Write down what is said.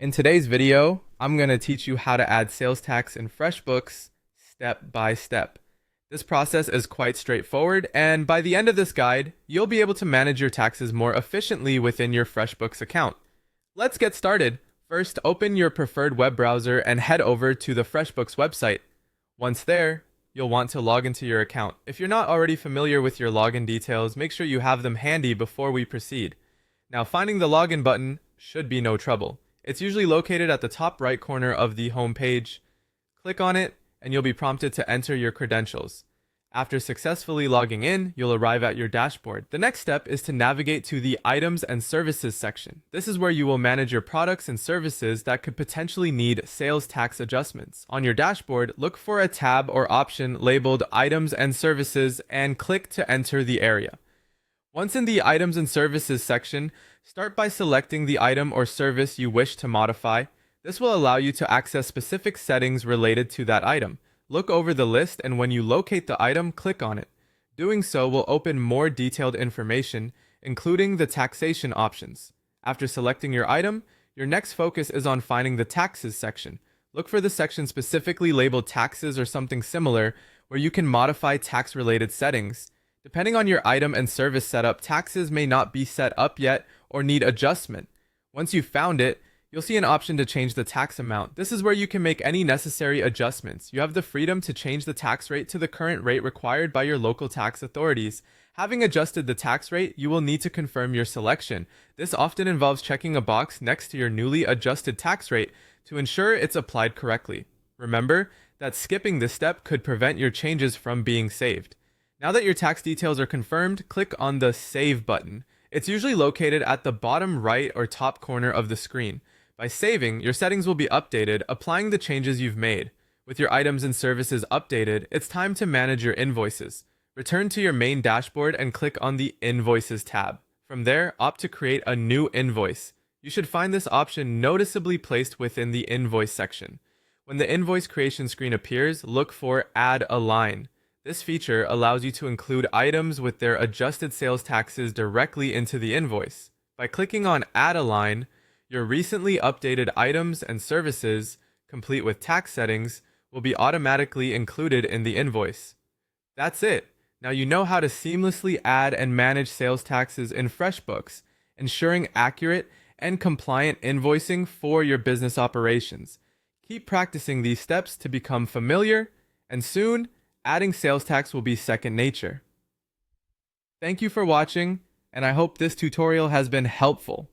In today's video, I'm going to teach you how to add sales tax in FreshBooks step by step. This process is quite straightforward, and by the end of this guide, you'll be able to manage your taxes more efficiently within your FreshBooks account. Let's get started. First, open your preferred web browser and head over to the FreshBooks website. Once there, you'll want to log into your account. If you're not already familiar with your login details, make sure you have them handy before we proceed. Now, finding the login button should be no trouble. It's usually located at the top right corner of the home page. Click on it, and you'll be prompted to enter your credentials. After successfully logging in, you'll arrive at your dashboard. The next step is to navigate to the Items and Services section. This is where you will manage your products and services that could potentially need sales tax adjustments. On your dashboard, look for a tab or option labeled Items and Services and click to enter the area. Once in the Items and Services section, start by selecting the item or service you wish to modify. This will allow you to access specific settings related to that item. Look over the list, and when you locate the item, click on it. Doing so will open more detailed information, including the taxation options. After selecting your item, your next focus is on finding the Taxes section. Look for the section specifically labeled Taxes or something similar, where you can modify tax-related settings. Depending on your item and service setup, taxes may not be set up yet or need adjustment. Once you've found it, you'll see an option to change the tax amount. This is where you can make any necessary adjustments. You have the freedom to change the tax rate to the current rate required by your local tax authorities. Having adjusted the tax rate, you will need to confirm your selection. This often involves checking a box next to your newly adjusted tax rate to ensure it's applied correctly. Remember that skipping this step could prevent your changes from being saved. Now that your tax details are confirmed, click on the Save button. It's usually located at the bottom right or top corner of the screen. By saving, your settings will be updated, applying the changes you've made. With your items and services updated, it's time to manage your invoices. Return to your main dashboard and click on the Invoices tab. From there, opt to create a new invoice. You should find this option noticeably placed within the Invoice section. When the invoice creation screen appears, look for Add a Line. This feature allows you to include items with their adjusted sales taxes directly into the invoice. By clicking on Add a Line, your recently updated items and services, complete with tax settings, will be automatically included in the invoice. That's it. Now you know how to seamlessly add and manage sales taxes in FreshBooks, ensuring accurate and compliant invoicing for your business operations. Keep practicing these steps to become familiar, and soon, adding sales tax will be second nature. Thank you for watching, and I hope this tutorial has been helpful.